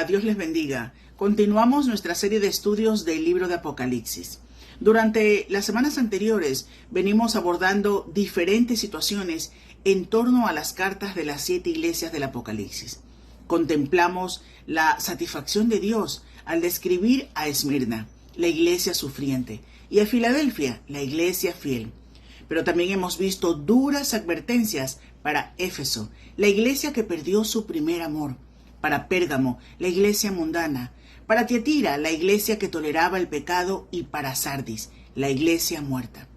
Hola, Dios les bendiga. Continuamos nuestra serie de estudios del libro de Apocalipsis. Durante las semanas anteriores venimos abordando diferentes situaciones en torno a las cartas de las 7 iglesias del Apocalipsis. Contemplamos la satisfacción de Dios al describir a Esmirna, la iglesia sufriente, y a Filadelfia, la iglesia fiel. Pero también hemos visto duras advertencias para Éfeso, la iglesia que perdió su primer amor, para Pérgamo, la iglesia mundana, para Tiatira, la iglesia que toleraba el pecado, y para Sardis, la iglesia muerta.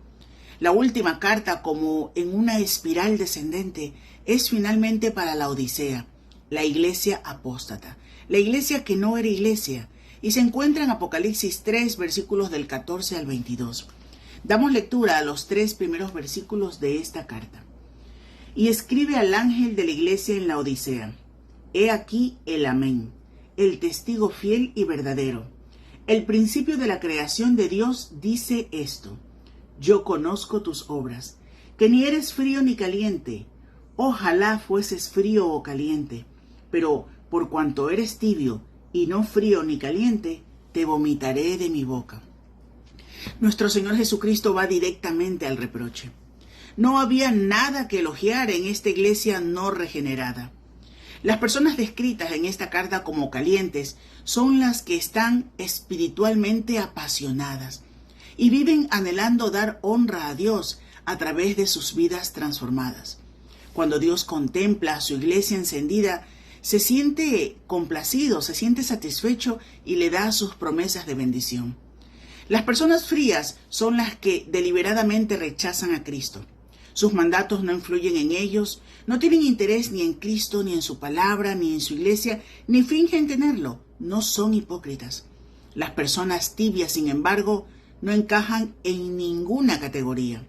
La última carta, como en una espiral descendente, es finalmente para la Odisea, la iglesia apóstata, la iglesia que no era iglesia, y se encuentra en Apocalipsis 3, versículos del 14 al 22. Damos lectura a los 3 primeros versículos de esta carta. Y escribe al ángel de la iglesia en la Odisea: He aquí el Amén, el testigo fiel y verdadero. El principio de la creación de Dios dice esto: Yo conozco tus obras, que ni eres frío ni caliente. Ojalá fueses frío o caliente, pero por cuanto eres tibio y no frío ni caliente, te vomitaré de mi boca. Nuestro Señor Jesucristo va directamente al reproche. No había nada que elogiar en esta iglesia no regenerada. Las personas descritas en esta carta como calientes son las que están espiritualmente apasionadas y viven anhelando dar honra a Dios a través de sus vidas transformadas. Cuando Dios contempla a su iglesia encendida, se siente complacido, se siente satisfecho y le da sus promesas de bendición. Las personas frías son las que deliberadamente rechazan a Cristo. Sus mandatos no influyen en ellos, no tienen interés ni en Cristo, ni en su palabra, ni en su iglesia, ni fingen tenerlo. No son hipócritas. Las personas tibias, sin embargo, no encajan en ninguna categoría.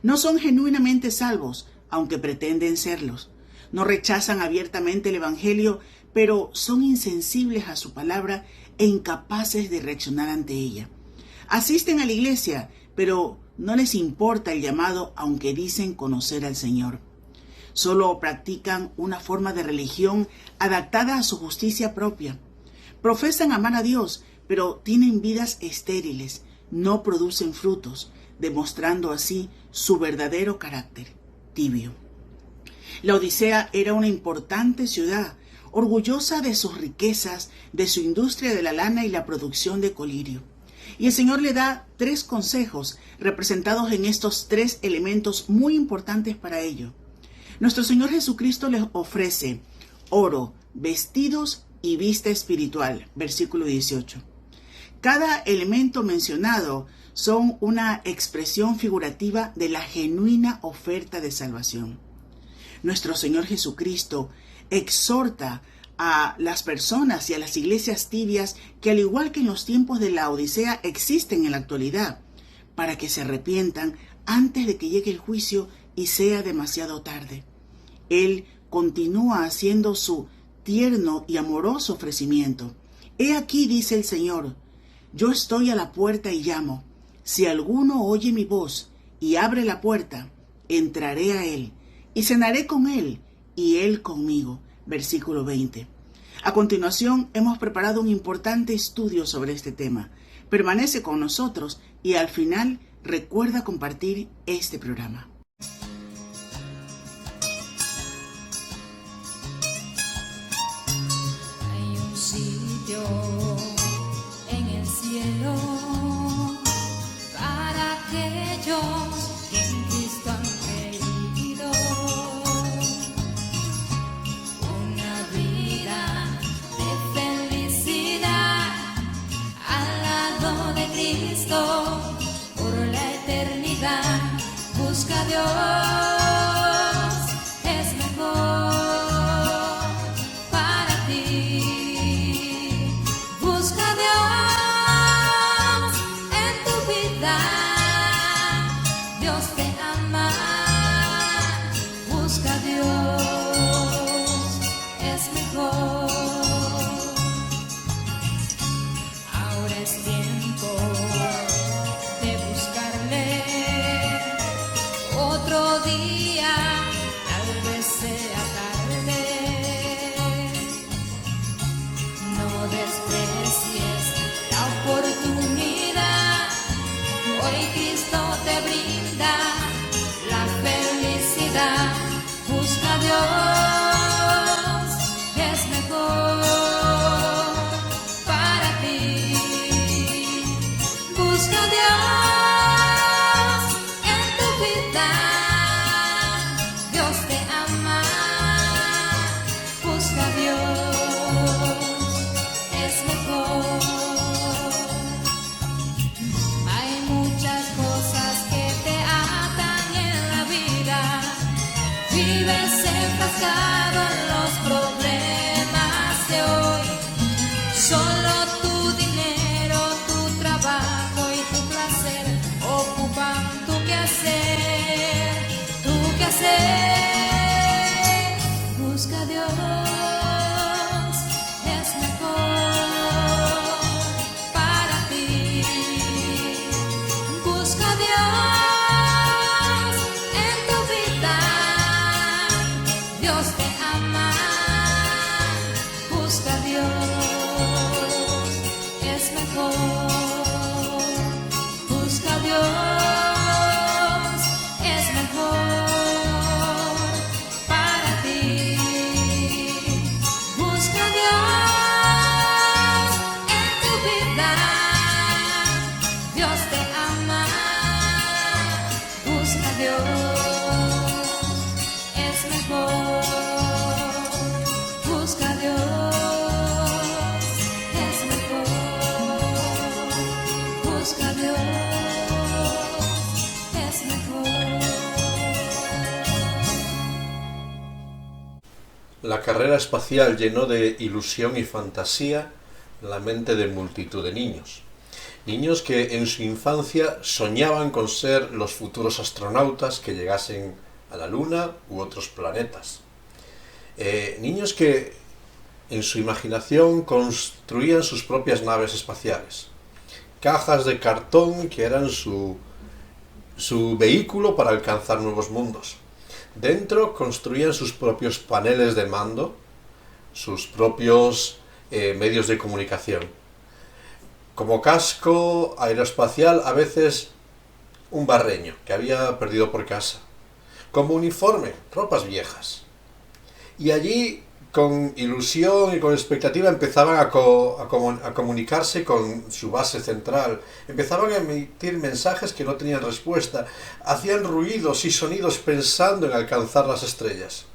No son genuinamente salvos, aunque pretenden serlos. No rechazan abiertamente el Evangelio, pero son insensibles a su palabra e incapaces de reaccionar ante ella. Asisten a la iglesia, pero no les importa el llamado, aunque dicen conocer al Señor. Solo practican una forma de religión adaptada a su justicia propia. Profesan amar a Dios, pero tienen vidas estériles, no producen frutos, demostrando así su verdadero carácter, tibio. La Odisea era una importante ciudad, orgullosa de sus riquezas, de su industria de la lana y la producción de colirio. Y el Señor le da 3 consejos representados en estos 3 elementos muy importantes para ello. Nuestro Señor Jesucristo les ofrece oro, vestidos y vista espiritual, versículo 18. Cada elemento mencionado son una expresión figurativa de la genuina oferta de salvación. Nuestro Señor Jesucristo exhorta a las personas y a las iglesias tibias que, al igual que en los tiempos de la Odisea, existen en la actualidad, para que se arrepientan antes de que llegue el juicio y sea demasiado tarde. Él continúa haciendo su tierno y amoroso ofrecimiento. He aquí, dice el Señor, yo estoy a la puerta y llamo. Si alguno oye mi voz y abre la puerta, entraré a él y cenaré con él y él conmigo. Versículo 20. A continuación, hemos preparado un importante estudio sobre este tema. Permanece con nosotros y al final recuerda compartir este programa. Hay un sitio en el cielo para aquellos que en Cristo han creído. Una vida de felicidad al lado de Cristo por la eternidad. Busca a Dios, es mejor para ti. Busca a Dios en tu vida. Dios te ama. Busca a Dios, es mejor. Ahora es tiempo de buscarle. Otro día, tal vez sea tarde. No Dios te ama, busca a Dios, es mejor. Hay muchas cosas que te atan en la vida, vives enfrascado en los problemas de hoy. Solo tu dinero, tu trabajo y tu placer ocupan tu quehacer, tu quehacer. Busca a Dios, es mejor para ti. Busca a Dios en tu vida, Dios te ama. Busca a Dios, es mejor. Busca a Dios, es mejor para ti. Busca a Dios en tu vida, Dios te ama. Busca a Dios, es mejor. Busca a Dios, es mejor. Busca a Dios, es mejor. La carrera espacial llenó de ilusión y fantasía la mente de multitud de niños. Niños que en su infancia soñaban con ser los futuros astronautas que llegasen a la Luna u otros planetas. Niños que en su imaginación construían sus propias naves espaciales. Cajas de cartón que eran su vehículo para alcanzar nuevos mundos. Dentro construían sus propios paneles de mando, sus propios medios de comunicación. Como casco aeroespacial, a veces un barreño que había perdido por casa. Como uniforme, ropas viejas. Y allí, con ilusión y con expectativa, empezaban a comunicarse con su base central. Empezaban a emitir mensajes que no tenían respuesta. Hacían ruidos y sonidos pensando en alcanzar las estrellas.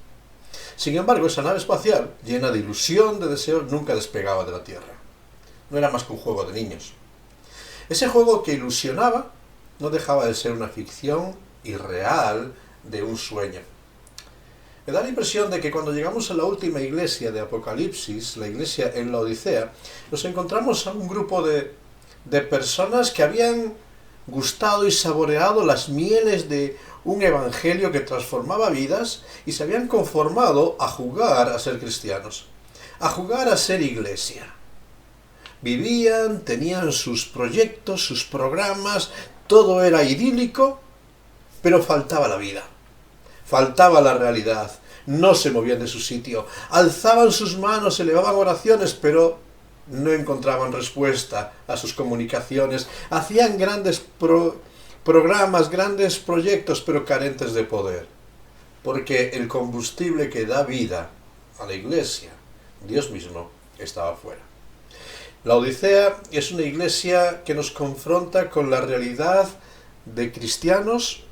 Sin embargo, esa nave espacial, llena de ilusión, de deseos, nunca despegaba de la Tierra. No era más que un juego de niños. Ese juego que ilusionaba no dejaba de ser una ficción irreal de un sueño. Me da la impresión de que cuando llegamos a la última iglesia de Apocalipsis, la iglesia en la Odisea, nos encontramos a un grupo de personas que habían gustado y saboreado las mieles de un evangelio que transformaba vidas y se habían conformado a jugar a ser cristianos, a jugar a ser iglesia. Vivían, tenían sus proyectos, sus programas, todo era idílico, pero faltaba la vida. Faltaba la realidad, no se movían de su sitio, alzaban sus manos, elevaban oraciones, pero no encontraban respuesta a sus comunicaciones, hacían grandes programas, grandes proyectos, pero carentes de poder, porque el combustible que da vida a la iglesia, Dios mismo, estaba fuera. La Odisea es una iglesia que nos confronta con la realidad de cristianos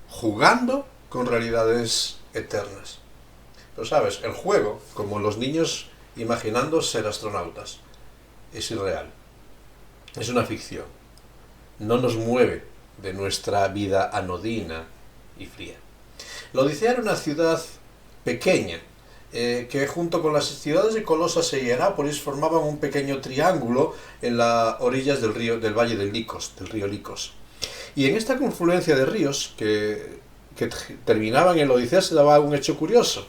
jugando con realidades eternas. Pero sabes, el juego, como los niños imaginando ser astronautas, es irreal. Es una ficción. No nos mueve de nuestra vida anodina y fría. La Odisea era una ciudad pequeña, que junto con las ciudades de Colosas e Hierápolis formaban un pequeño triángulo en las orillas del valle del río Licos. Y en esta confluencia de ríos que terminaban en la Odisea se daba un hecho curioso.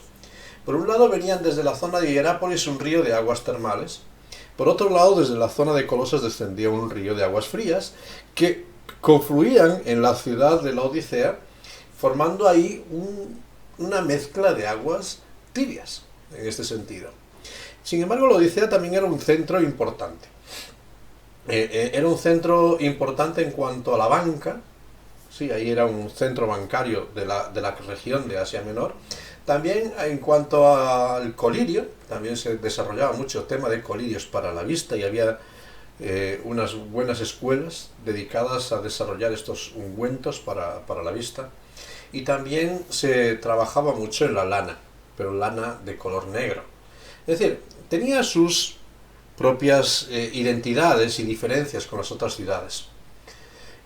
Por un lado venían desde la zona de Hierápolis un río de aguas termales, por otro lado desde la zona de Colosas descendía un río de aguas frías que confluían en la ciudad de la Odisea, formando ahí una mezcla de aguas tibias, en este sentido. Sin embargo, la Odisea también era un centro importante. Era un centro importante en cuanto a la banca. Sí, ahí era un centro bancario de la región de Asia Menor. También en cuanto al colirio, también se desarrollaba mucho el tema de colirios para la vista y había unas buenas escuelas dedicadas a desarrollar estos ungüentos para la vista. y también se trabajaba mucho en la lana, pero lana de color negro. Es decir, tenía sus propias identidades y diferencias con las otras ciudades.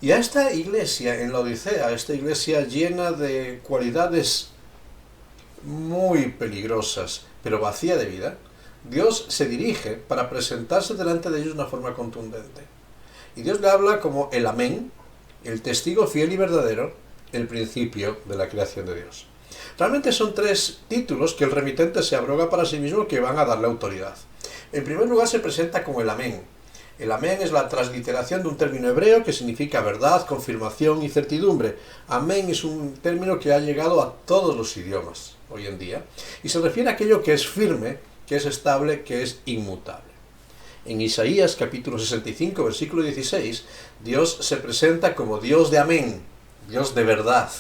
Y a esta iglesia en la Odisea, esta iglesia llena de cualidades muy peligrosas, pero vacía de vida, Dios se dirige para presentarse delante de ellos de una forma contundente. Y Dios le habla como el Amén, el testigo fiel y verdadero, el principio de la creación de Dios. Realmente son 3 títulos que el remitente se abroga para sí mismo que van a darle autoridad. En primer lugar se presenta como el Amén. El amén es la transliteración de un término hebreo que significa verdad, confirmación y certidumbre. Amén es un término que ha llegado a todos los idiomas hoy en día y se refiere a aquello que es firme, que es estable, que es inmutable. En Isaías capítulo 65, versículo 16, Dios se presenta como Dios de amén, Dios de verdad,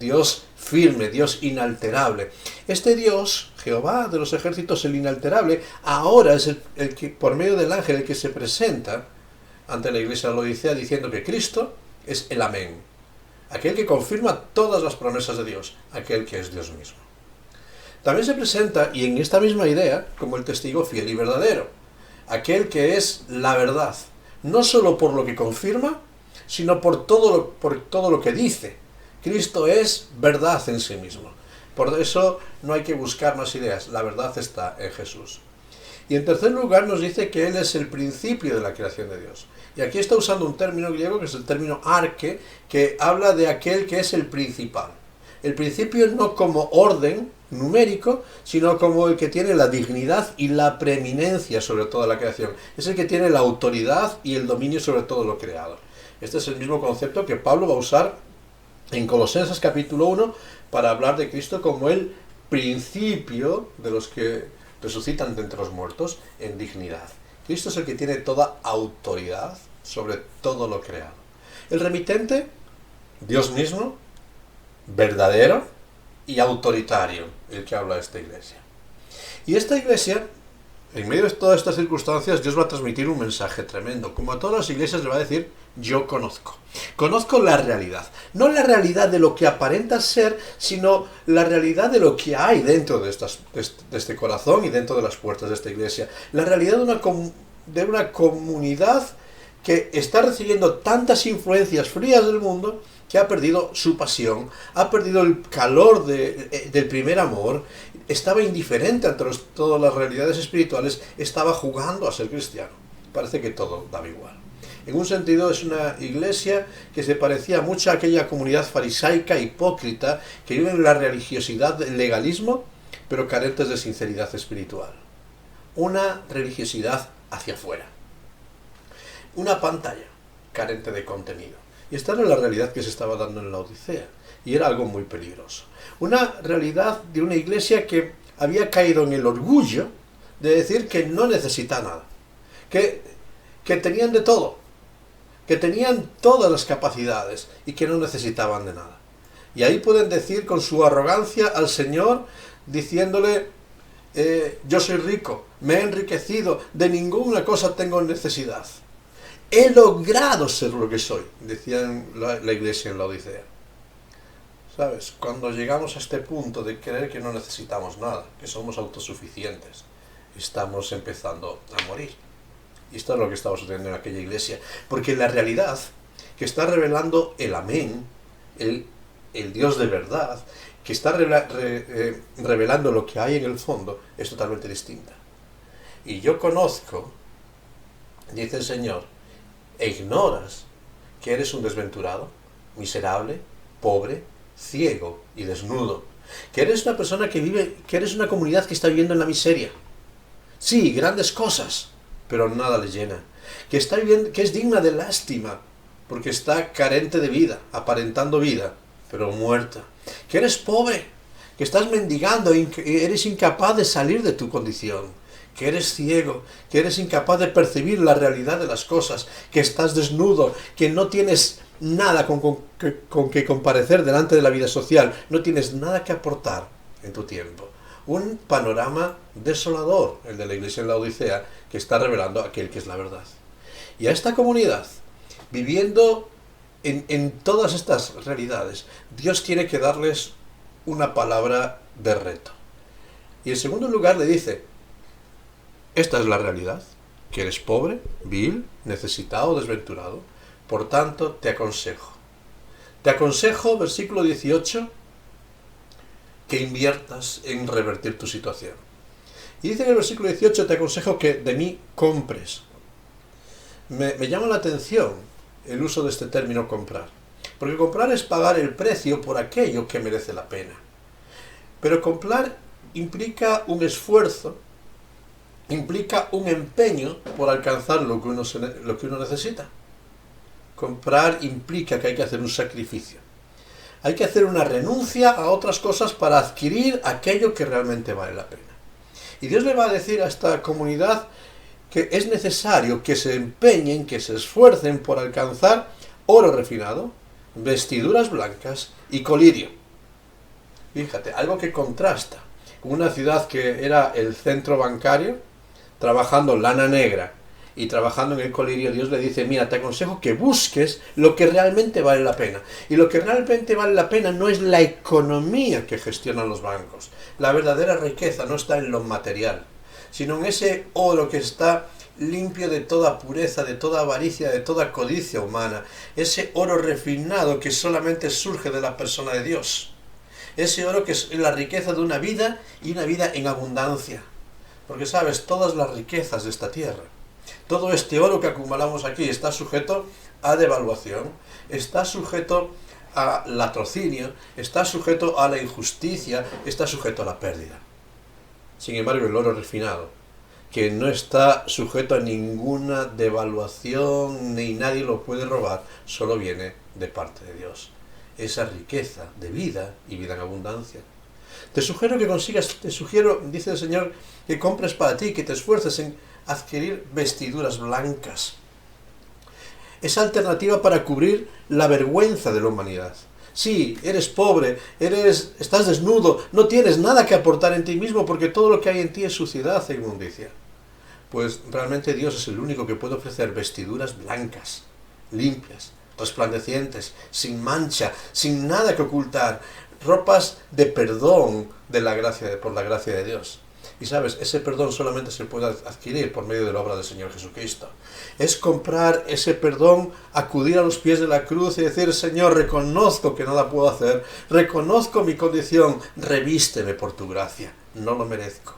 Dios firme, Dios inalterable. Este Dios, Jehová de los ejércitos, el inalterable, ahora es el que, por medio del ángel, el que se presenta ante la iglesia de la Odisea diciendo que Cristo es el amén, aquel que confirma todas las promesas de Dios, aquel que es Dios mismo. También se presenta, y en esta misma idea, como el testigo fiel y verdadero, aquel que es la verdad, no solo por lo que confirma, sino por todo lo que dice. Cristo es verdad en sí mismo. Por eso no hay que buscar más ideas, la verdad está en Jesús. Y en tercer lugar nos dice que Él es el principio de la creación de Dios. Y aquí está usando un término griego que es el término arque, que habla de aquel que es el principal. El principio no como orden numérico, sino como el que tiene la dignidad y la preeminencia sobre toda la creación. Es el que tiene la autoridad y el dominio sobre todo lo creado. Este es el mismo concepto que Pablo va a usar en Colosenses capítulo 1 para hablar de Cristo como el principio de los que resucitan de entre los muertos en dignidad. Cristo es el que tiene toda autoridad sobre todo lo creado. El remitente, Dios mismo, verdadero y autoritario, el que habla de esta iglesia. Y esta iglesia, en medio de todas estas circunstancias, Dios va a transmitir un mensaje tremendo. Como a todas las iglesias le va a decir, yo conozco. Conozco la realidad. No la realidad de lo que aparenta ser, sino la realidad de lo que hay dentro de este corazón y dentro de las puertas de esta iglesia. La realidad de una comunidad que está recibiendo tantas influencias frías del mundo que ha perdido su pasión, ha perdido el calor del primer amor, estaba indiferente ante todas las realidades espirituales, estaba jugando a ser cristiano. Parece que todo daba igual. En un sentido es una iglesia que se parecía mucho a aquella comunidad farisaica, hipócrita, que vive en la religiosidad del legalismo, pero carentes de sinceridad espiritual. Una religiosidad hacia afuera. Una pantalla carente de contenido. Y esta era la realidad que se estaba dando en la Odisea. Y era algo muy peligroso. Una realidad de una iglesia que había caído en el orgullo de decir que no necesita nada. Que tenían de todo. Que tenían todas las capacidades y que no necesitaban de nada. Y ahí pueden decir con su arrogancia al Señor, diciéndole, yo soy rico, me he enriquecido, de ninguna cosa tengo necesidad. He logrado ser lo que soy, decía la iglesia en la Odisea. ¿Sabes? Cuando llegamos a este punto de creer que no necesitamos nada, que somos autosuficientes, estamos empezando a morir. Y esto es lo que estaba sucediendo en aquella iglesia. Porque la realidad que está revelando el Amén, el Dios de verdad, que está revelando lo que hay en el fondo, es totalmente distinta. Y yo conozco, dice el Señor, e ignoras que eres un desventurado, miserable, pobre, ciego y desnudo. Que eres una persona que eres una comunidad que está viviendo en la miseria. Sí, grandes cosas, pero nada le llena. Que es digna de lástima, porque está carente de vida, aparentando vida, pero muerta. Que eres pobre, que estás mendigando, eres incapaz de salir de tu condición. Que eres ciego, que eres incapaz de percibir la realidad de las cosas, que estás desnudo, que no tienes nada con que comparecer delante de la vida social, no tienes nada que aportar en tu tiempo. Un panorama desolador, el de la iglesia en la Odisea, que está revelando aquel que es la verdad. Y a esta comunidad, viviendo en todas estas realidades, Dios tiene que darles una palabra de reto. Y en segundo lugar le dice, esta es la realidad, que eres pobre, vil, necesitado, desventurado, por tanto te aconsejo. Te aconsejo, versículo 18, que inviertas en revertir tu situación. Y dice en el versículo 18, te aconsejo que de mí compres. Me llama la atención el uso de este término comprar. Porque comprar es pagar el precio por aquello que merece la pena. Pero comprar implica un esfuerzo, implica un empeño por alcanzar lo que uno necesita. Comprar implica que hay que hacer un sacrificio. Hay que hacer una renuncia a otras cosas para adquirir aquello que realmente vale la pena. Y Dios le va a decir a esta comunidad que es necesario que se empeñen, que se esfuercen por alcanzar oro refinado, vestiduras blancas y colirio. Fíjate, algo que contrasta con una ciudad que era el centro bancario, trabajando lana negra y trabajando en el colirio. Dios le dice, mira, te aconsejo que busques lo que realmente vale la pena. Y lo que realmente vale la pena no es la economía que gestionan los bancos. La verdadera riqueza no está en lo material, sino en ese oro que está limpio de toda pureza, de toda avaricia, de toda codicia humana. Ese oro refinado que solamente surge de la persona de Dios. Ese oro que es la riqueza de una vida y una vida en abundancia. Porque sabes, todas las riquezas de esta tierra, todo este oro que acumulamos aquí está sujeto a devaluación, está sujeto a latrocinio, está sujeto a la injusticia, está sujeto a la pérdida. Sin embargo, el oro refinado, que no está sujeto a ninguna devaluación, ni nadie lo puede robar, solo viene de parte de Dios. Esa riqueza de vida y vida en abundancia. Te sugiero que consigas, dice el Señor, que compres para ti, que te esfuerces en adquirir vestiduras blancas. Esa alternativa para cubrir la vergüenza de la humanidad. Sí, eres pobre, estás desnudo, no tienes nada que aportar en ti mismo porque todo lo que hay en ti es suciedad e inmundicia. Pues realmente Dios es el único que puede ofrecer vestiduras blancas, limpias, resplandecientes, sin mancha, sin nada que ocultar, ropas de perdón por la gracia de Dios. Y sabes, ese perdón solamente se puede adquirir por medio de la obra del Señor Jesucristo. Es comprar ese perdón, acudir a los pies de la cruz y decir, Señor, reconozco que nada puedo hacer, reconozco mi condición, revísteme por tu gracia, no lo merezco.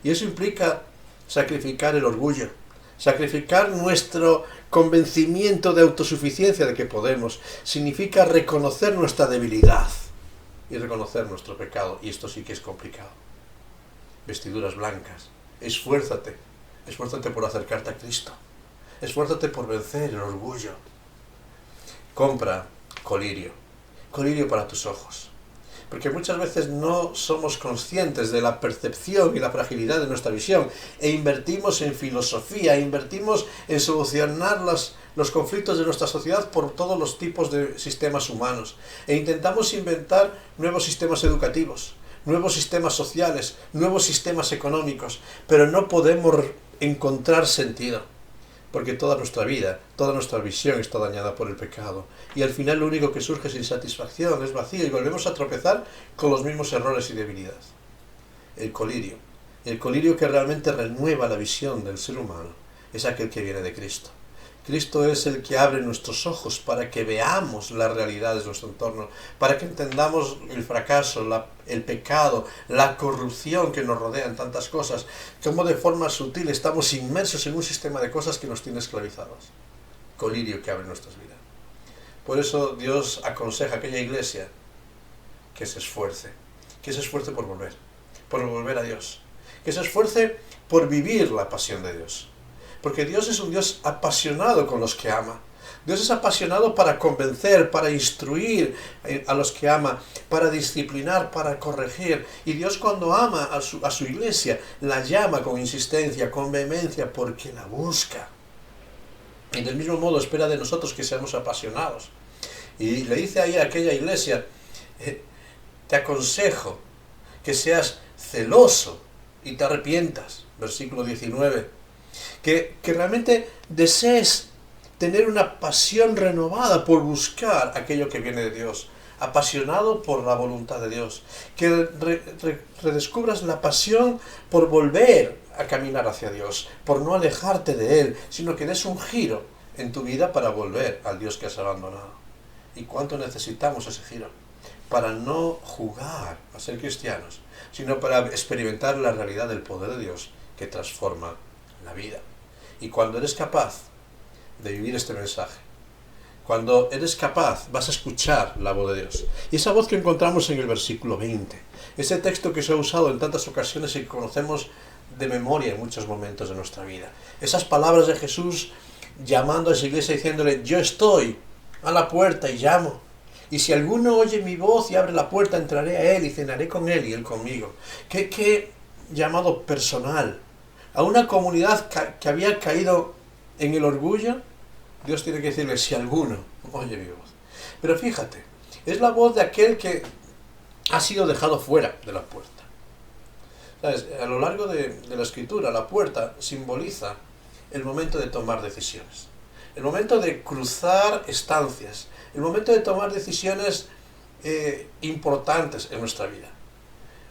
Y eso implica sacrificar el orgullo, sacrificar nuestro convencimiento de autosuficiencia de que podemos, significa reconocer nuestra debilidad y reconocer nuestro pecado, y esto sí que es complicado. Vestiduras blancas, esfuérzate por acercarte a Cristo, esfuérzate por vencer el orgullo. Compra colirio para tus ojos, porque muchas veces no somos conscientes de la percepción y la fragilidad de nuestra visión, e invertimos en filosofía, invertimos en solucionar los conflictos de nuestra sociedad por todos los tipos de sistemas humanos, e intentamos inventar nuevos sistemas educativos, nuevos sistemas sociales, nuevos sistemas económicos, pero no podemos encontrar sentido, porque toda nuestra vida, toda nuestra visión está dañada por el pecado, y al final lo único que surge es insatisfacción, es vacío, y volvemos a tropezar con los mismos errores y debilidades. El colirio que realmente renueva la visión del ser humano, es aquel que viene de Cristo. Cristo es el que abre nuestros ojos para que veamos las realidades de nuestro entorno, para que entendamos el fracaso, el pecado, la corrupción que nos rodea en tantas cosas, cómo de forma sutil estamos inmersos en un sistema de cosas que nos tiene esclavizados. Colirio que abre nuestras vidas. Por eso Dios aconseja a aquella iglesia que se esfuerce por volver a Dios, que se esfuerce por vivir la pasión de Dios. Porque Dios es un Dios apasionado con los que ama. Dios es apasionado para convencer, para instruir a los que ama, para disciplinar, para corregir. Y Dios cuando ama a su iglesia, la llama con insistencia, con vehemencia, porque la busca. Y del mismo modo espera de nosotros que seamos apasionados. Y le dice ahí a aquella iglesia, te aconsejo que seas celoso y te arrepientas. Versículo 19. Que realmente desees tener una pasión renovada por buscar aquello que viene de Dios, apasionado por la voluntad de Dios, que redescubras la pasión por volver a caminar hacia Dios, por no alejarte de Él, sino que des un giro en tu vida para volver al Dios que has abandonado. ¿Y cuánto necesitamos ese giro? Para no jugar a ser cristianos, sino para experimentar la realidad del poder de Dios que transforma la vida. Y cuando eres capaz de vivir este mensaje, cuando eres capaz, vas a escuchar la voz de Dios. Y esa voz que encontramos en el versículo 20, ese texto que se ha usado en tantas ocasiones y que conocemos de memoria en muchos momentos de nuestra vida. Esas palabras de Jesús llamando a esa iglesia diciéndole: yo estoy a la puerta y llamo. Y si alguno oye mi voz y abre la puerta, entraré a él y cenaré con él y él conmigo. Qué llamado personal. A una comunidad que había caído en el orgullo, Dios tiene que decirle: si alguno oye mi voz. Pero fíjate, es la voz de aquel que ha sido dejado fuera de la puerta. ¿Sabes? A lo largo de la Escritura, la puerta simboliza el momento de tomar decisiones, el momento de cruzar estancias, el momento de tomar decisiones importantes en nuestra vida.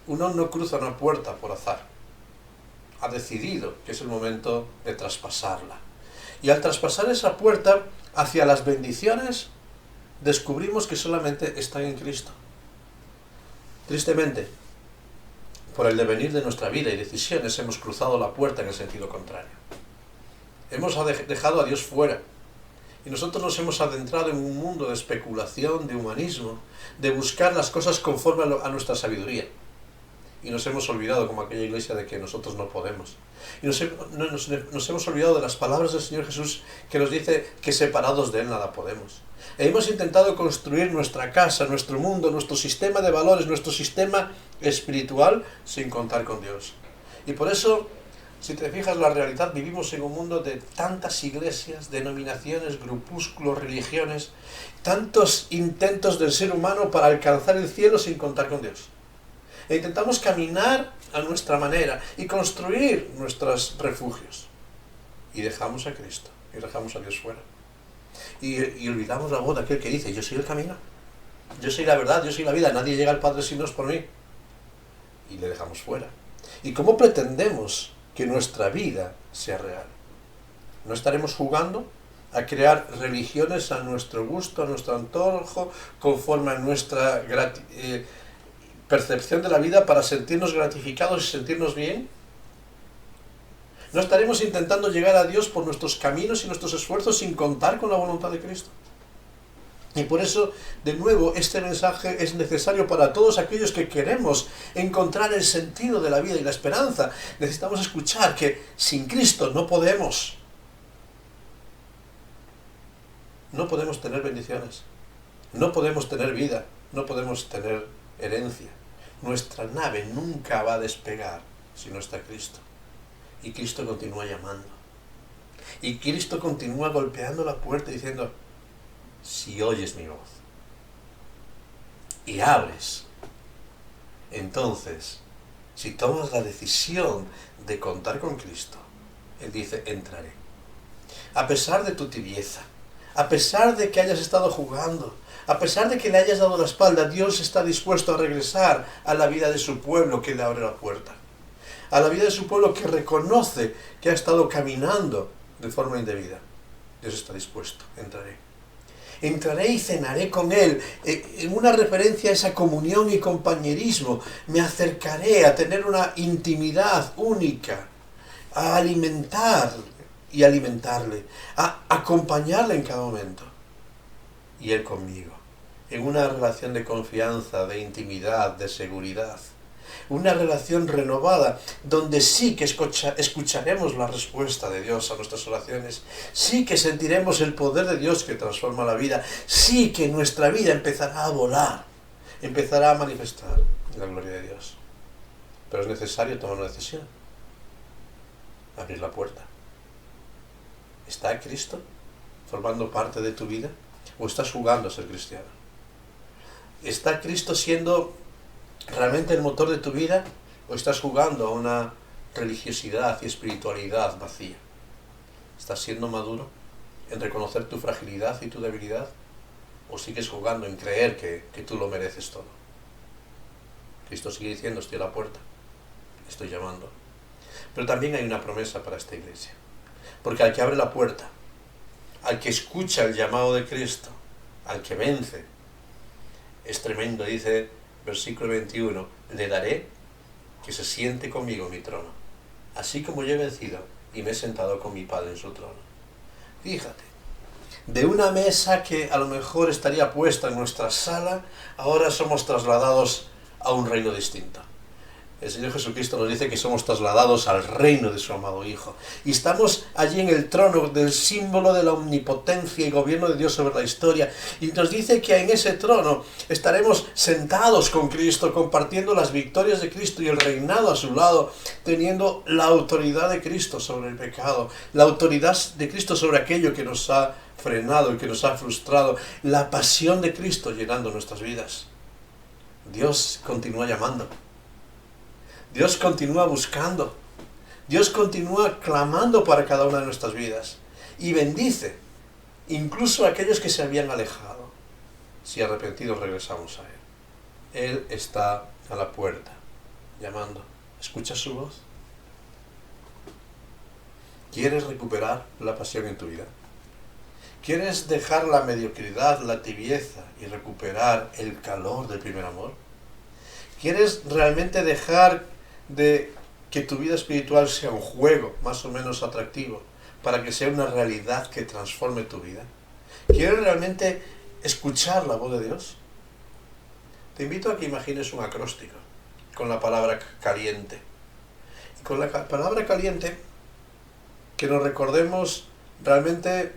Uno no cruza una puerta por azar. Ha decidido que es el momento de traspasarla. Y al traspasar esa puerta hacia las bendiciones, descubrimos que solamente están en Cristo. Tristemente, por el devenir de nuestra vida y decisiones, hemos cruzado la puerta en el sentido contrario. Hemos dejado a Dios fuera. Y nosotros nos hemos adentrado en un mundo de especulación, de humanismo, de buscar las cosas conforme a nuestra sabiduría. Y nos hemos olvidado, como aquella iglesia, de que nosotros no podemos. Y nos hemos olvidado de las palabras del Señor Jesús, que nos dice que separados de Él nada podemos. E hemos intentado construir nuestra casa, nuestro mundo, nuestro sistema de valores, nuestro sistema espiritual, sin contar con Dios. Y por eso, si te fijas, la realidad, vivimos en un mundo de tantas iglesias, denominaciones, grupúsculos, religiones, tantos intentos del ser humano para alcanzar el cielo sin contar con Dios. E intentamos caminar a nuestra manera y construir nuestros refugios. Y dejamos a Cristo, y dejamos a Dios fuera. Y olvidamos la voz de aquel que dice: yo soy el camino, yo soy la verdad, yo soy la vida, nadie llega al Padre si no es por mí. Y le dejamos fuera. ¿Y cómo pretendemos que nuestra vida sea real? ¿No estaremos jugando a crear religiones a nuestro gusto, a nuestro antojo, conforme a nuestra percepción de la vida, para sentirnos gratificados y sentirnos bien? ¿No estaremos intentando llegar a Dios por nuestros caminos y nuestros esfuerzos sin contar con la voluntad de Cristo? Y por eso, de nuevo, este mensaje es necesario para todos aquellos que queremos encontrar el sentido de la vida y la esperanza. Necesitamos escuchar que sin Cristo no podemos. No podemos tener bendiciones. No podemos tener vida. No podemos tener herencia. Nuestra nave nunca va a despegar si no está Cristo. Y Cristo continúa llamando. Y Cristo continúa golpeando la puerta diciendo: si oyes mi voz y abres, entonces, si tomas la decisión de contar con Cristo, Él dice: entraré. A pesar de tu tibieza, a pesar de que hayas estado jugando, a pesar de que le hayas dado la espalda, Dios está dispuesto a regresar a la vida de su pueblo que le abre la puerta. A la vida de su pueblo que reconoce que ha estado caminando de forma indebida. Dios está dispuesto: entraré. Entraré y cenaré con Él, en una referencia a esa comunión y compañerismo. Me acercaré a tener una intimidad única, a alimentar y alimentarle, a acompañarle en cada momento. Y Él conmigo, en una relación de confianza, de intimidad, de seguridad. Una relación renovada, donde sí que escucharemos la respuesta de Dios a nuestras oraciones, sí que sentiremos el poder de Dios que transforma la vida, sí que nuestra vida empezará a volar, empezará a manifestar la gloria de Dios. Pero es necesario tomar una decisión, abrir la puerta. ¿Está Cristo formando parte de tu vida o estás jugando a ser cristiano? ¿Está Cristo siendo realmente el motor de tu vida o estás jugando a una religiosidad y espiritualidad vacía? ¿Estás siendo maduro? en reconocer tu fragilidad y tu debilidad? ¿O sigues jugando en creer que tú lo mereces todo? Cristo sigue diciendo, estoy a la puerta, estoy llamando. Pero también hay una promesa para esta iglesia. Porque al que abre la puerta, al que escucha el llamado de Cristo, al que vence, es tremendo, dice versículo 21, le daré que se siente conmigo en mi trono, así como yo he vencido y me he sentado con mi Padre en su trono. Fíjate, de una mesa que a lo mejor estaría puesta en nuestra sala, ahora somos trasladados a un reino distinto. El Señor Jesucristo nos dice que somos trasladados al reino de su amado Hijo. Y estamos allí en el trono del símbolo de la omnipotencia y gobierno de Dios sobre la historia. Y nos dice que en ese trono estaremos sentados con Cristo, compartiendo las victorias de Cristo y el reinado a su lado, teniendo la autoridad de Cristo sobre el pecado, la autoridad de Cristo sobre aquello que nos ha frenado y que nos ha frustrado, la pasión de Cristo llenando nuestras vidas. Dios continúa llamando. Dios continúa buscando. Dios continúa clamando para cada una de nuestras vidas. Y bendice incluso a aquellos que se habían alejado. Si arrepentidos regresamos a Él. Él está a la puerta, llamando. ¿Escuchas su voz? ¿Quieres recuperar la pasión en tu vida? ¿Quieres dejar la mediocridad, la tibieza y recuperar el calor del primer amor? ¿Quieres realmente dejar de que tu vida espiritual sea un juego más o menos atractivo para que sea una realidad que transforme tu vida? ¿Quieres realmente escuchar la voz de Dios? Te invito a que imagines un acróstico con la palabra caliente. Y con la palabra caliente, que nos recordemos realmente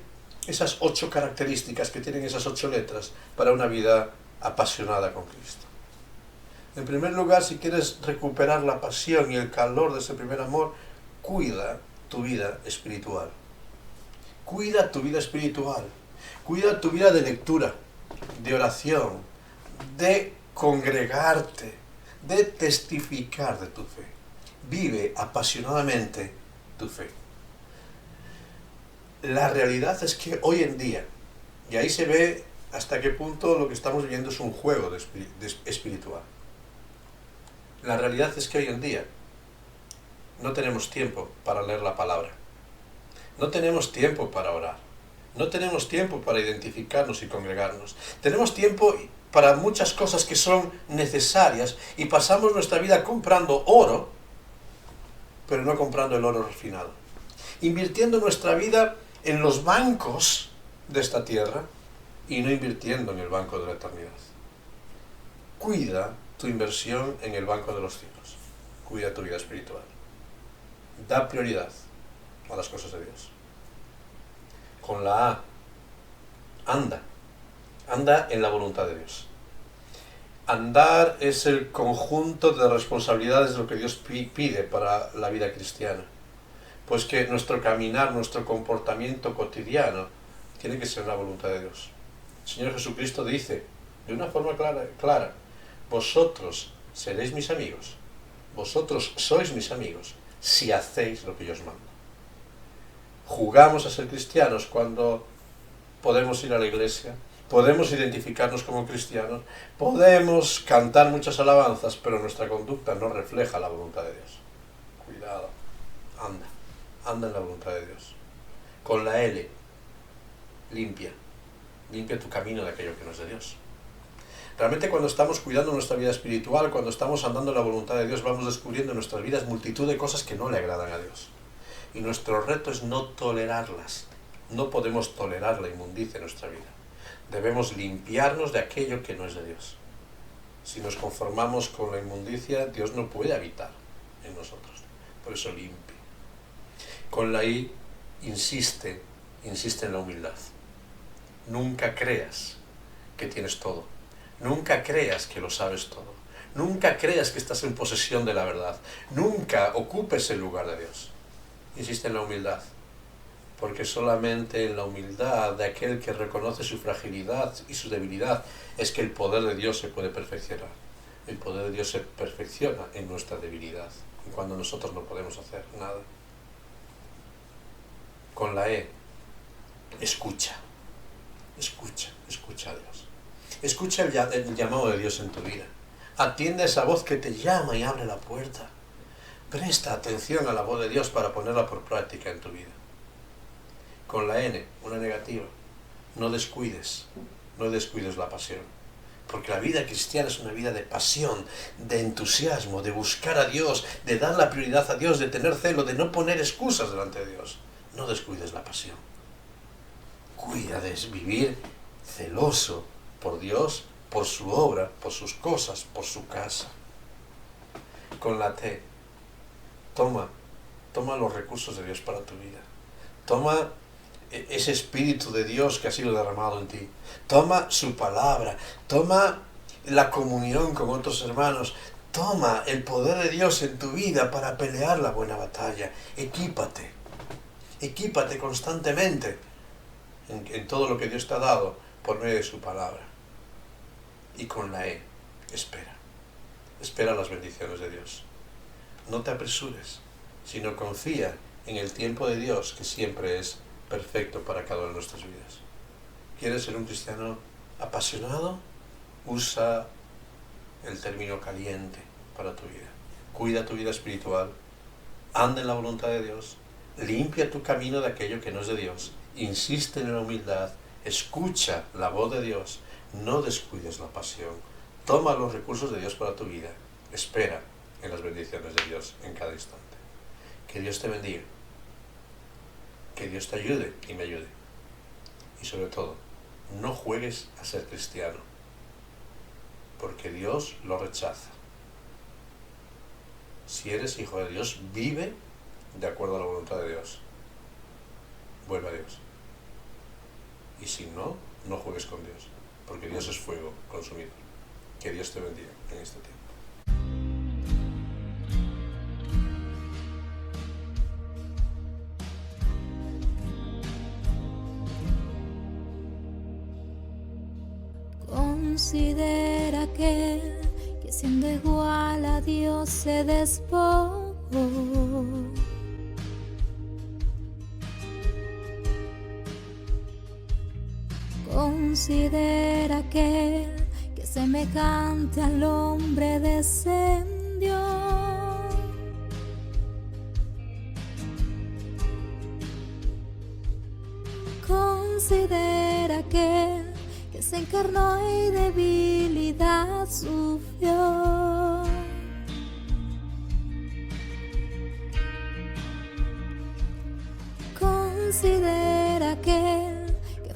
esas 8 características que tienen esas 8 letras para una vida apasionada con Cristo. En primer lugar, si quieres recuperar la pasión y el calor de ese primer amor, cuida tu vida espiritual. Cuida tu vida espiritual. Cuida tu vida de lectura, de oración, de congregarte, de testificar de tu fe. Vive apasionadamente tu fe. La realidad es que hoy en día, y ahí se ve hasta qué punto lo que estamos viviendo es un juego espiritual. La realidad es que hoy en día no tenemos tiempo para leer la palabra. No tenemos tiempo para orar. No tenemos tiempo para identificarnos y congregarnos. Tenemos tiempo para muchas cosas que son necesarias y pasamos nuestra vida comprando oro, pero no comprando el oro refinado. Invirtiendo nuestra vida en los bancos de esta tierra y no invirtiendo en el banco de la eternidad. Cuida tu inversión en el banco de los cielos. Cuida tu vida espiritual. Da prioridad a las cosas de Dios. Con la A, anda. Anda en la voluntad de Dios. Andar es el conjunto de responsabilidades de lo que Dios pide para la vida cristiana. Pues que nuestro caminar, nuestro comportamiento cotidiano tiene que ser la voluntad de Dios. El Señor Jesucristo dice de una forma clara, vosotros seréis mis amigos, vosotros sois mis amigos, si hacéis lo que yo os mando. Jugamos a ser cristianos cuando podemos ir a la iglesia, podemos identificarnos como cristianos, podemos cantar muchas alabanzas, pero nuestra conducta no refleja la voluntad de Dios. Cuidado, anda en la voluntad de Dios. Con la L, limpia tu camino de aquello que no es de Dios. Realmente cuando estamos cuidando nuestra vida espiritual, cuando estamos andando en la voluntad de Dios, vamos descubriendo en nuestras vidas multitud de cosas que no le agradan a Dios. Y nuestro reto es no tolerarlas. No podemos tolerar la inmundicia en nuestra vida. Debemos limpiarnos de aquello que no es de Dios. Si nos conformamos con la inmundicia, Dios no puede habitar en nosotros. Por eso limpie. Con la I, insiste en la humildad. Nunca creas que tienes todo. Nunca creas que lo sabes todo. Nunca creas que estás en posesión de la verdad. Nunca ocupes el lugar de Dios. Insiste en la humildad. Porque solamente en la humildad de aquel que reconoce su fragilidad y su debilidad es que el poder de Dios se puede perfeccionar. El poder de Dios se perfecciona en nuestra debilidad. Y cuando nosotros no podemos hacer nada. Con la E, Escucha a Dios. Escucha el llamado de Dios en tu vida. Atiende a esa voz que te llama y abre la puerta. Presta atención a la voz de Dios para ponerla por práctica en tu vida. Con la N, una negativa. No descuides la pasión. Porque la vida cristiana es una vida de pasión, de entusiasmo, de buscar a Dios, de dar la prioridad a Dios, de tener celo, de no poner excusas delante de Dios. No descuides la pasión. Cuida de vivir celoso por Dios, por su obra, por sus cosas, por su casa. Con la T, toma los recursos de Dios para tu vida. Toma ese Espíritu de Dios que ha sido derramado en ti. Toma su palabra, toma la comunión con otros hermanos, toma el poder de Dios en tu vida para pelear la buena batalla. Equípate constantemente en todo lo que Dios te ha dado por medio de su palabra. Y con la E, espera las bendiciones de Dios. No te apresures, sino confía en el tiempo de Dios, que siempre es perfecto para cada una de nuestras vidas. ¿Quieres ser un cristiano apasionado? Usa el término caliente para tu vida. Cuida tu vida espiritual, anda en la voluntad de Dios, limpia tu camino de aquello que no es de Dios, insiste en la humildad, escucha la voz de Dios, no descuides la pasión, toma los recursos de Dios para tu vida, espera en las bendiciones de Dios en cada instante. Que Dios te bendiga, que Dios te ayude y me ayude. Y sobre todo, no juegues a ser cristiano, porque Dios lo rechaza. Si eres hijo de Dios, vive de acuerdo a la voluntad de Dios. Vuelve a Dios. Y si no, no juegues con Dios, porque Dios es fuego consumidor. Que Dios te bendiga en este tiempo. Considera que siendo igual a Dios se despojó. Considera que semejante al hombre descendió. Considera que se encarnó y debilidad sufrió. Considera que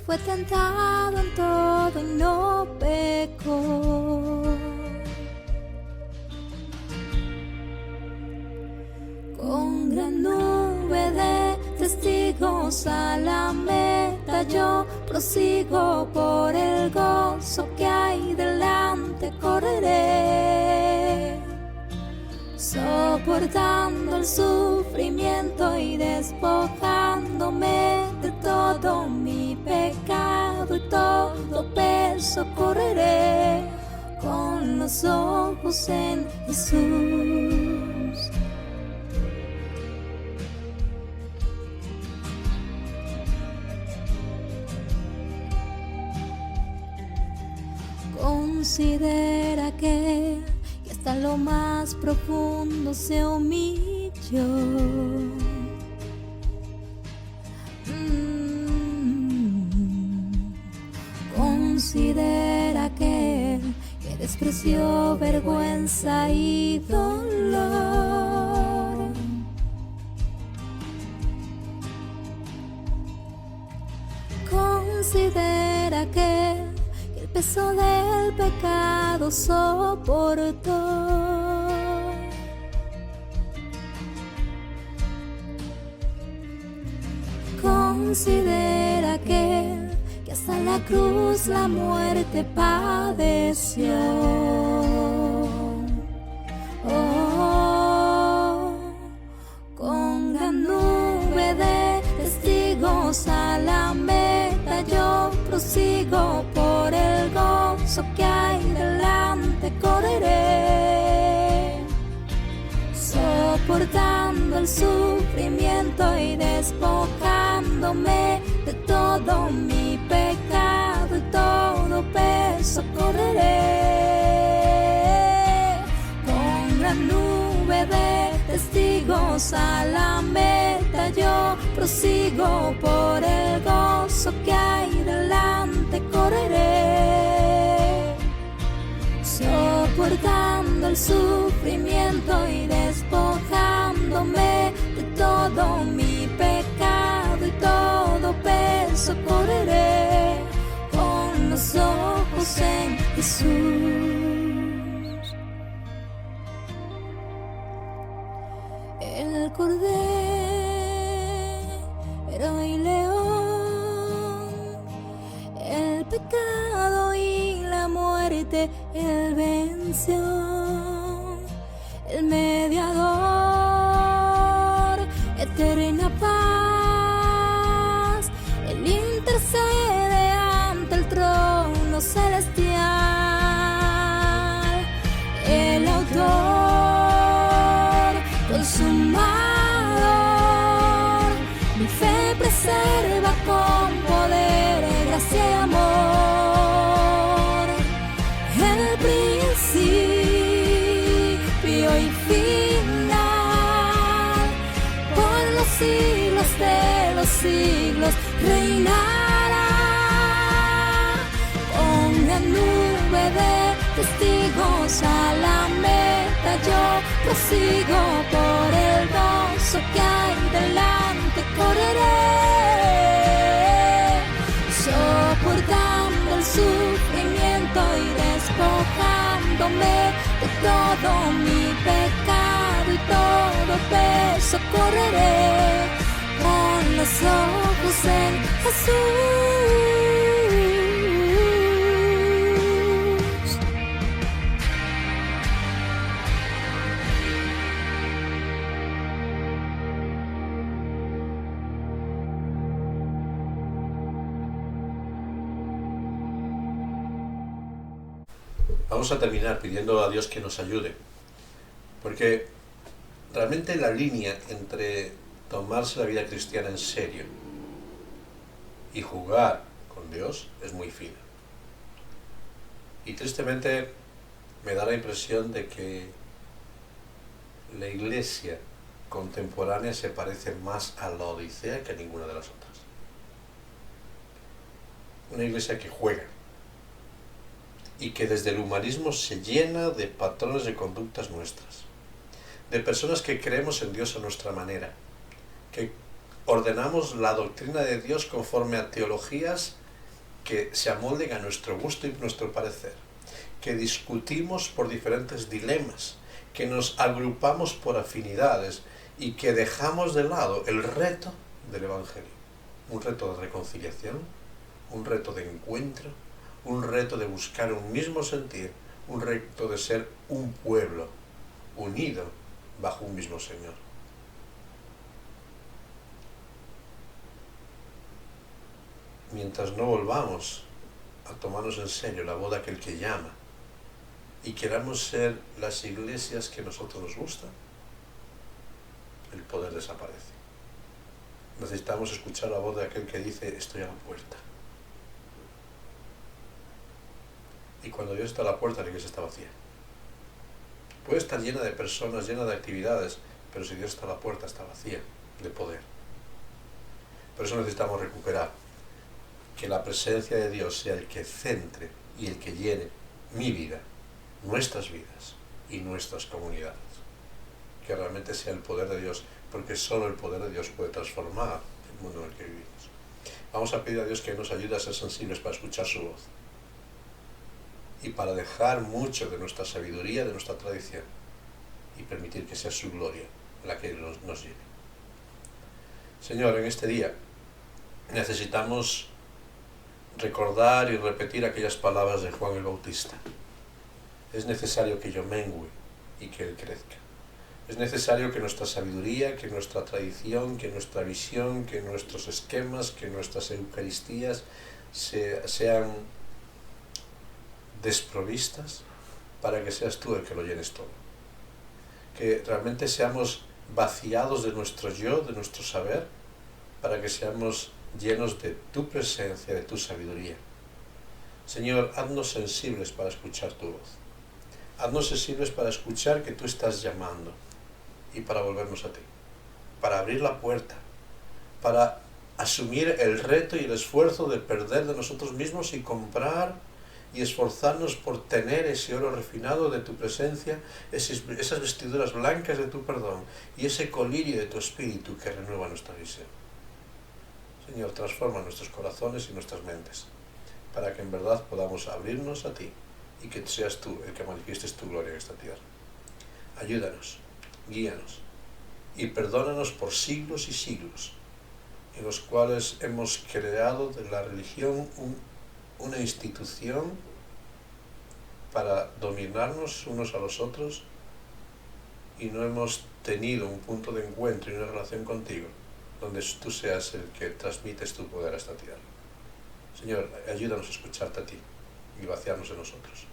fue tentado en todo y no pecó. Con gran nube de testigos a la meta yo prosigo, por el gozo que hay delante correré, soportando el sufrimiento y despojándome de todo mi pecado y todo peso, correré con los ojos en Jesús. Considera que hasta lo más profundo se humilló. Considera que despreció vergüenza y dolor. Considera que el peso del pecado soportó. Considera que hasta la cruz la muerte padeció. Con gran nube de testigos a la meta yo prosigo, por el gozo que hay delante correré, soportando el sufrimiento y despojándome de todo todo mi pecado y todo peso correré. Con gran nube de testigos a la meta yo prosigo, por el gozo que hay delante correré. Soportando el sufrimiento y despojándome de todo mi pecado y todo peso correré, con los ojos en Jesús. El cordero y león, el pecado y la muerte Él venció, el mediador, eterna paz, Él intercede ante el trono celestial, el autor consumador, mi fe preserva con poder, gracia y amor, el principio y final, por los siglos de los siglos reinará. Con la nube de testigos a la meta yo prosigo, por el gozo que hay delante correré. Soportando el sufrimiento y despojándome de todo mi pecado y todo peso correré, con los ojos en Jesús. Vamos a terminar pidiendo a Dios que nos ayude, porque realmente la línea entre tomarse la vida cristiana en serio y jugar con Dios es muy fina. Y tristemente me da la impresión de que la iglesia contemporánea se parece más a la Odisea que a ninguna de las otras. Una iglesia que juega y que desde el humanismo se llena de patrones de conductas nuestras, de personas que creemos en Dios a nuestra manera, que ordenamos la doctrina de Dios conforme a teologías que se amolden a nuestro gusto y nuestro parecer, que discutimos por diferentes dilemas, que nos agrupamos por afinidades y que dejamos de lado el reto del Evangelio, un reto de reconciliación, un reto de encuentro, un reto de buscar un mismo sentir, un reto de ser un pueblo unido bajo un mismo Señor. Mientras no volvamos a tomarnos en serio la boda que el que llama y queramos ser las iglesias que a nosotros nos gustan, el poder desaparece. Necesitamos escuchar la voz de aquel que dice: estoy a la puerta. Y cuando Dios está a la puerta, la iglesia está vacía. Puede estar llena de personas, llena de actividades, pero si Dios está a la puerta, está vacía de poder. Por eso necesitamos recuperar que la presencia de Dios sea el que centre y el que llene mi vida, nuestras vidas y nuestras comunidades. Que realmente sea el poder de Dios, porque solo el poder de Dios puede transformar el mundo en el que vivimos. Vamos a pedir a Dios que nos ayude a ser sensibles para escuchar su voz y para dejar mucho de nuestra sabiduría, de nuestra tradición, y permitir que sea su gloria la que nos llene. Señor, en este día necesitamos recordar y repetir aquellas palabras de Juan el Bautista. Es necesario que yo mengüe y que Él crezca. Es necesario que nuestra sabiduría, que nuestra tradición, que nuestra visión, que nuestros esquemas, que nuestras eucaristías sean desprovistas para que seas tú el que lo llenes todo. Que realmente seamos vaciados de nuestro yo, de nuestro saber, para que seamos llenos de tu presencia, de tu sabiduría. Señor, haznos sensibles para escuchar tu voz. Haznos sensibles para escuchar que tú estás llamando y para volvernos a ti, para abrir la puerta, para asumir el reto y el esfuerzo de perder de nosotros mismos y comprar y esforzarnos por tener ese oro refinado de tu presencia, esas vestiduras blancas de tu perdón y ese colirio de tu espíritu que renueva nuestra visión. Señor, transforma nuestros corazones y nuestras mentes, para que en verdad podamos abrirnos a ti y que seas tú el que manifiestes tu gloria en esta tierra. Ayúdanos, guíanos y perdónanos por siglos y siglos en los cuales hemos creado de la religión una institución para dominarnos unos a los otros y no hemos tenido un punto de encuentro y una relación contigo donde tú seas el que transmites tu poder a esta tierra. Señor, ayúdanos a escucharte a ti y vaciarnos de nosotros.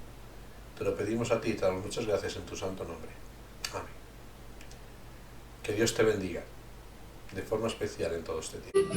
Te lo pedimos a ti y te damos muchas gracias en tu santo nombre. Amén. Que Dios te bendiga de forma especial en todo este tiempo.